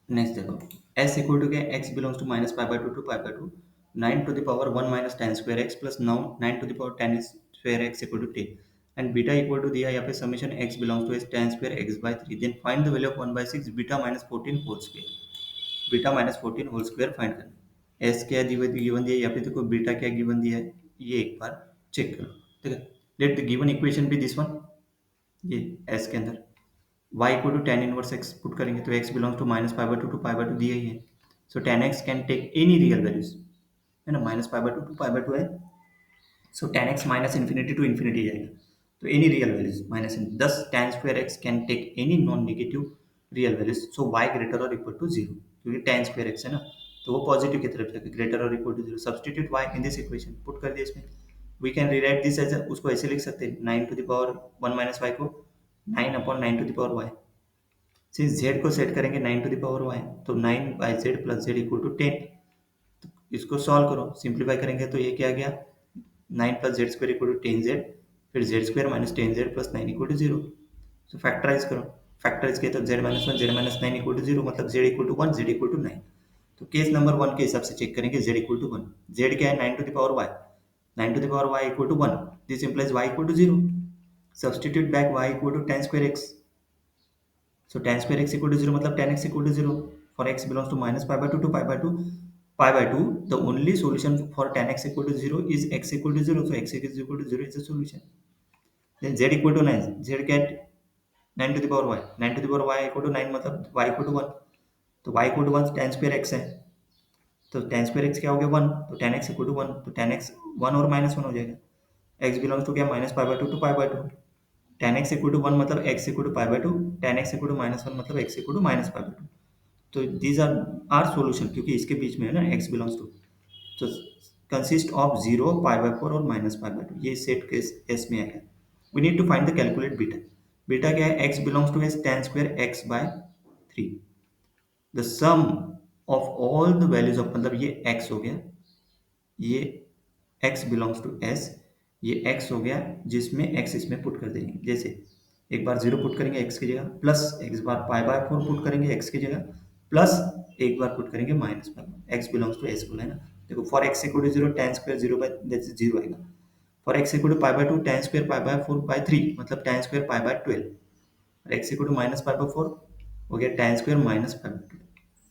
Next देखो, S equal to क्या, x belongs to minus pi by two to pi by two, nine to the power one minus tan square x plus now nine to the power tan square x equal to ten, and beta equal to दिया यहाँ पे summation x belongs to S tan square x by three, then find the value of one by six beta minus fourteen whole square, beta minus fourteen whole square find करना है। S क्या given दिया है, यहाँ पे देखो beta क्या given दिया है, ये एक बार चेक करो। ठीक है, let the given equation be this one, ये एस के अंदर y equal to tan inverse x put करेंगे तो x belongs to minus pi by two pi by two दिया ही है, so tan x can take any real values, है ना, minus pi by two pi by two है, so tan x minus infinity to infinity जाएगा, तो any real values minus दस ten square x can take any non negative real values, so y greater और equal to zero, क्योंकि tan square x है ना, तो वो पॉजिटिव की तरफ जाएगा, ग्रेटर और equal to zero, substitute y in this equation put कर दिया इसमें, we can rewrite this as, उसको ऐसे लिख सकते हैं nine to the power one minus y को nine upon nine to the power y, since z को सेट करेंगे nine to the power y, तो nine by z plus z equal to ten, इसको सॉल्व करो, simplify करेंगे तो ये क्या गया, nine plus z square equal to ten z, फिर z square minus ten z plus nine equal to zero, so factorise करो, फैक्टराइज किया तो z minus one z minus nine equal to zero, मतलब z equal to one z equal to nine, तो case number one के हिसाब से check करेंगे z equal to one, z क्या है nine to the power y, nine to the power y equal to one, this implies y equal to zero, substitute back y equal to tan square x, so tan square x equal to 0 मतलब tan x equal to 0 for x belongs to minus pi by 2 to pi by 2 the only solution for tan x equal to 0 is x equal to 0, so x is equal to 0 is the solution, then z equal to 9, z get 9 to the power y, 9 to the power y equal to 9 मतलब y equal to 1, तो y equal to 1 tan square x है, तो tan square x क्या हो गया 1, तो tan x equal to 1, तो tan x 1 और माइनस 1 हो जाएगा, x belongs to क्या minus pi by two pi by two, tan x equal to one मतलब x equal to pi by two, tan x equal to minus one मतलब x equal to minus pi by two, तो these are solution, क्योंकि इसके बीच में है ना x belongs to, तो consist of zero pi by four और माइनस पाई बाई टू, ये सेट केस एस में आएगा, we need to find the calculate beta, beta क्या है x belongs to S tan square x by three, the sum of all the values of, मतलब ये x हो गया, ये x बिलोंग्स टू s, ये x हो गया जिसमें x इसमें पुट कर देंगे, जैसे एक बार जीरो पुट करेंगे x की जगह, प्लस एक बार पाई बाय फोर पुट करेंगे x की जगह, प्लस एक बार पुट करेंगे minus pi, x belongs to s बोला है ना, देखो for x equal to zero tan square zero by that's zero आएगा, for x equal to pi by two tan square pi by four by three मतलब tan square pi by twelve, और x equal to minus pi by four हो गया tan square minus pi by twelve,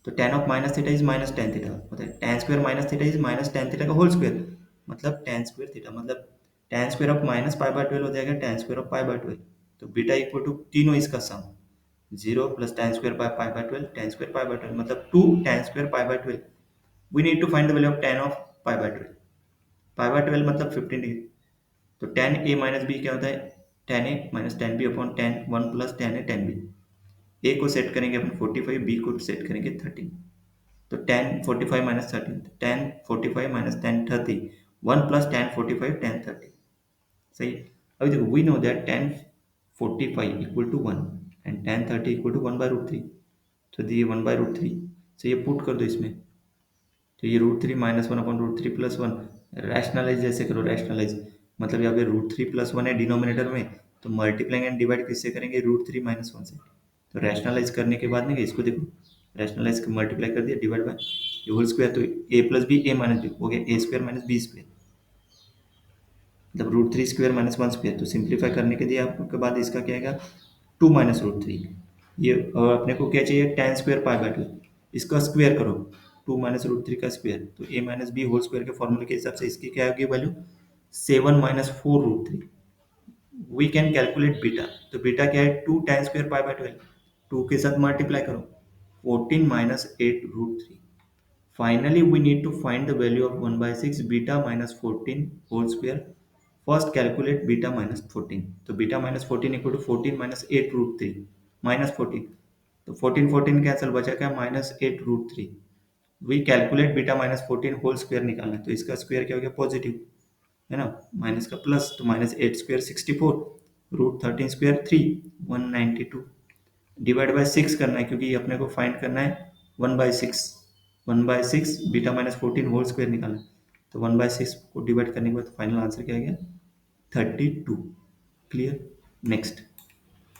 तो tan of minus theta is minus tan theta, होता है tan square minus theta is minus tan theta का whole square, मतलब tan square theta, मतलब tan square of minus pi by twelve हो जाएगा tan square of pi by twelve, तो beta equal to तीनों इसका sum, zero plus tan square by pi by twelve tan square pi by twelve मतलब two tan square pi by twelve, we need to find the value of tan of pi by twelve, pi by twelve मतलब 15 degree, तो tan a minus B क्या होता है, tan a minus tan b upon tan one plus tan a tan b, a को set करेंगे अपन 45, b को set करेंगे 13, तो tan 45 minus 13, tan 45 minus tan 30, 1 plus tan 45 tan 30, सही, अभी देखो we know that tan 45 equal to 1 and tan 30 equal to 1 by root three, तो ये 1 बाय रूट थ्री, so ये पुट कर दो इसमें, तो ये root three minus one upon root three plus one, rationalize जैसे करो, रैशनलाइज मतलब यहाँ पे रूट थ्री प्लस वन है डिनोमिनेटर में, तो मल्टीप्लाइंग एंड डिवाइड किससे करेंगे रूट थ्री माइनस वन से, तो रैशनलाइज करने के बाद में इसको देखो, रैशनलाइज मल्टीप्लाई कर दिया डिवाइड बाय ये होल स्क्वायर, तो a plus b a minus b हो गया a square minus b square, मतलब root three square minus one square, तो सिंप्लीफाई करने के लिए आपके बाद इसका क्या आएगा टू माइनस रूट थ्री, ये और अपने को क्या चाहिए tan square pi by two, इसका स्क्वायर करो, टू माइनस रूट थ्री का स्क्वायर, तो a minus b whole square के फॉर्मूले के हिसाब से इसकी क्या होगी value, seven minus four root three, we can calculate beta, तो बीटा क्या है two tan square pi by twelve, two के साथ मल्टीप्लाई करो, fourteen minus eight root three, finally we need to find the value of 1 by 6 beta minus 14 whole square, first calculate beta minus 14, तो beta minus 14 equal to 14 minus 8 root 3 minus 14, तो 14 14 cancel बचा क्या minus 8 root three, we calculate beta minus 14 whole square निकालना है, तो इसका square क्या हो गया पॉजिटिव, है ना, माइनस का प्लस, तो minus eight square 64, root thirteen square three 192, divide by six करना है क्योंकि अपने को फाइंड करना है one by six, one by six beta minus fourteen whole square निकालना है, तो वन बाय सिक्स को डिवाइड करने के बाद फाइनल आंसर क्या आ गया 32, क्लियर, नेक्स्ट।